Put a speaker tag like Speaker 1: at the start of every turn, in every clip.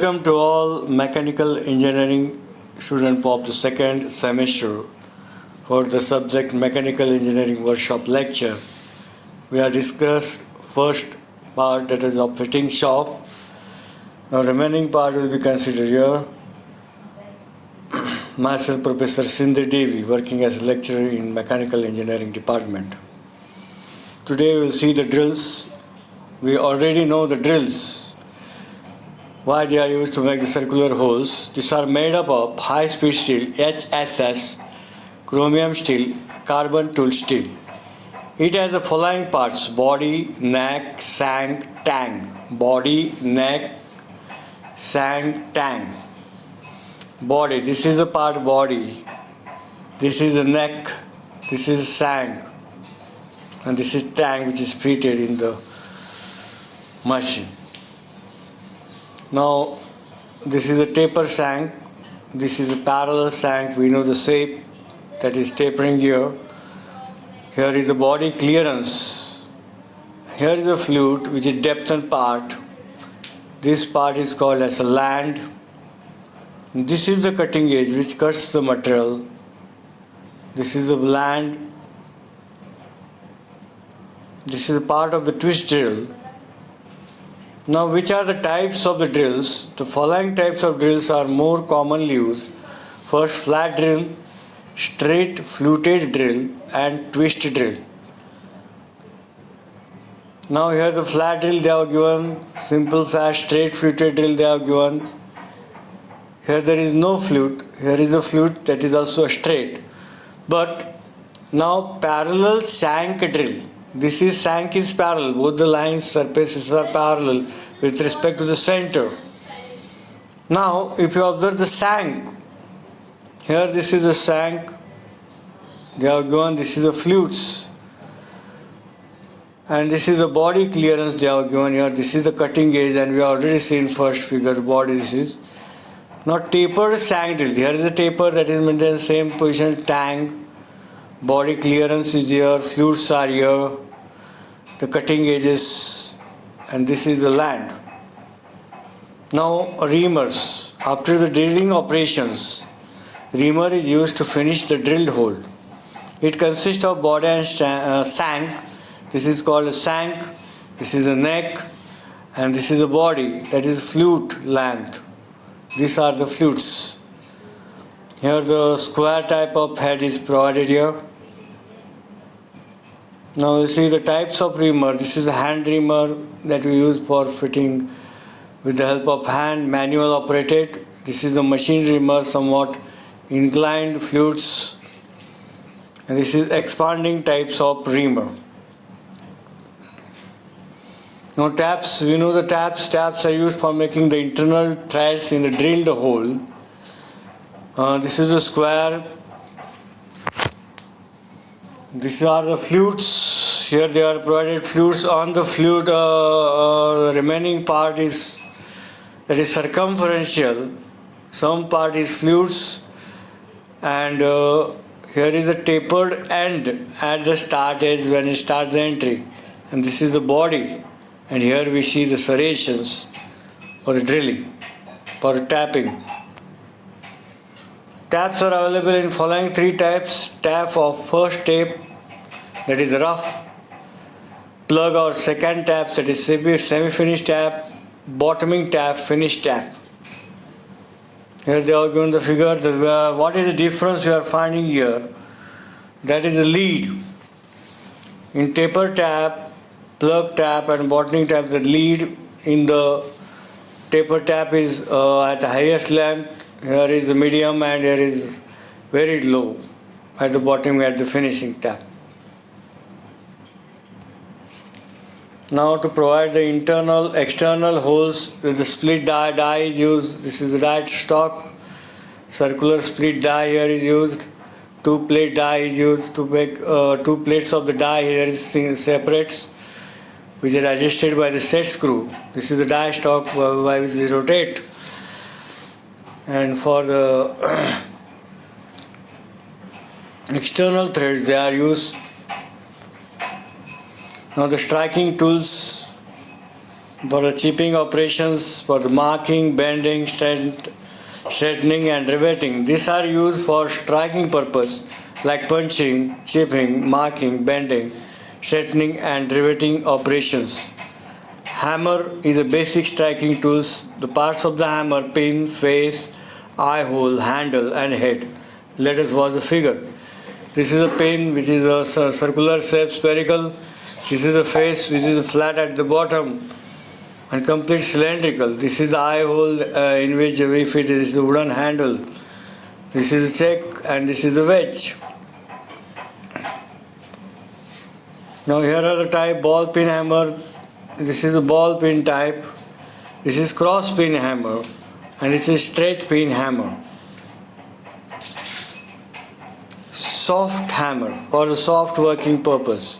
Speaker 1: Welcome to all mechanical engineering students of the second semester for the subject mechanical engineering workshop lecture. We have discussed first part, that is of fitting shop. Now remaining part will be considered here. Myself Professor Sindhi Devi, working as a lecturer in mechanical engineering department. Today we will see the drills. We already know the drills. Why they are used to make the circular holes. These are made up of high speed steel, HSS, chromium steel, carbon tool steel. It has the following parts: body, neck, shank, tang. Body, neck, shank, tang. Body, this is the part body. This is the neck. This is shank. And this is tang, which is fitted in the machine. Now, this is a taper shank. This is a parallel shank. We know the shape that is tapering here. Here is the body clearance. Here is the flute, which is depth and part. This part is called as a land. This is the cutting edge, which cuts the material. This is the land. This is a part of the twist drill. Now, which are the types of the drills? The following types of drills are more commonly used. First, flat drill, straight fluted drill, and twist drill. Now, here the flat drill they have given, simple fast straight fluted drill they have given. Here there is no flute, here is a flute that is also straight. But now parallel shank drill. This is shank is parallel, both the lines surfaces are parallel with respect to the center. Now if you observe the shank, here this is the shank, they have given, this is the flutes, and this is the body clearance they have given here, this is the cutting edge, and we have already seen first figure body this is. Now tapered shank drill, here is the taper that is maintained in the same position, tang. Body clearance is here, flutes are here, the cutting edges, and this is the land. Now reamers. After the drilling operations, reamer is used to finish the drilled hole. It consists of body and shank. This is called a shank, this is a neck, and this is a body, that is flute length. These are the flutes. Here the square type of head is provided here. Now you see the types of reamer. This is a hand reamer that we use for fitting with the help of hand, manual operated. This is the machine reamer, somewhat inclined flutes. And this is expanding types of reamer. Now taps, we know the taps. Taps are used for making the internal threads in the drilled hole. This is a square. These are the flutes. Here they are provided flutes. On the flute, the remaining part is that is circumferential. Some part is flutes, and here is the tapered end at the start edge when it starts the entry. And this is the body. And here we see the serrations for the drilling, for tapping. Taps are available in following three types. Tap of first tape, that is rough. Plug or second tap, that is semi-finished tap. Bottoming tap, finished tap. Here they are given the figure. What is the difference you are finding here? That is the lead. In taper tap, plug tap, and bottoming tap, the lead in the taper tap is at the highest length. Here is the medium, and here is very low at the bottom at the finishing tap. Now to provide the internal, external holes with the split die is used. This is the die stock. Circular split die here is used. Two plate die is used to make two plates of the die here is separates, which are adjusted by the set screw. This is the die stock by which we rotate. And for the external threads they are used. Now the striking tools For the chipping operations, for the marking, bending, straightening and riveting. These are used for striking purpose like punching, chipping, marking, bending, straightening and riveting operations. Hammer is a basic striking tools. The parts of the hammer: pin, face, eye hole, handle and head. Let us watch the figure. This is a pin which is a circular shape, spherical. This is the face which is flat at the bottom and complete cylindrical. This is the eye hole in which we fit. This is the wooden handle. This is the check and this is the wedge. Now here are the type: ball pin hammer. This is the ball pin type. This is cross pin hammer and this is straight pin hammer. Soft hammer for the soft working purpose.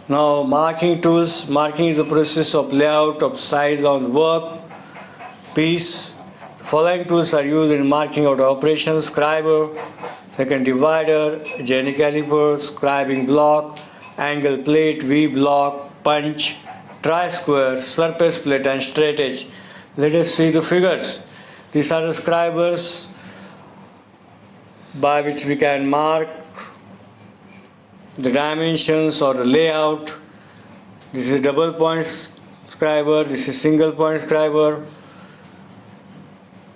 Speaker 1: Now marking tools. Marking is the process of layout of size on work piece. The following tools are used in marking out operations: scriber, second divider, Jenny caliper, scribing block, angle plate, V block, punch, tri-square, surface plate and straight edge. Let us see the figures. These are the scribers by which we can mark the dimensions or the layout. This is double point scriber, this is single point scriber.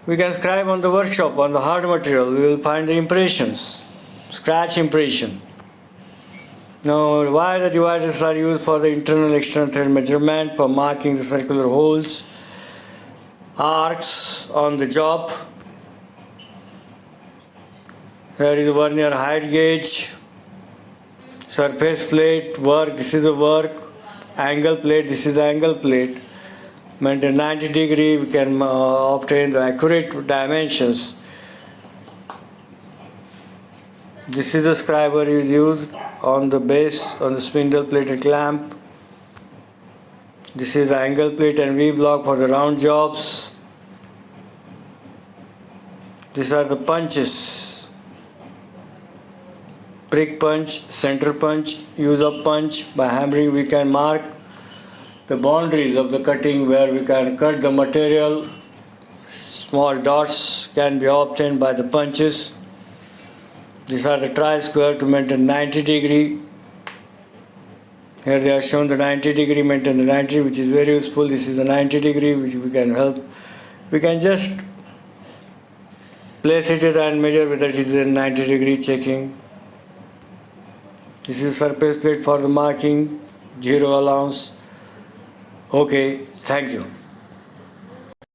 Speaker 1: We can scribe on the workshop on the hard material. We will find the impressions, scratch impression. Now, why the dividers are used? For the internal external thread measurement, for marking the circular holes, arcs on the job. Here is the vernier height gauge, surface plate, work, this is the work, angle plate, this is the angle plate. Maintain 90 degree, we can obtain the accurate dimensions. This is the scriber is used on the base, on the spindle plated clamp. This is the angle plate and V block for the round jobs. These are the punches: prick punch, center punch, use of punch. By hammering we can mark the boundaries of the cutting where we can cut the material. Small dots can be obtained by the punches. These are the tri-square to maintain 90 degree. Here they are shown the 90 degree, maintain the 90, which is very useful. This is the 90 degree which we can help. We can just place it and measure whether it is in 90 degree checking. This is surface plate for the marking, zero allowance. Okay, thank you.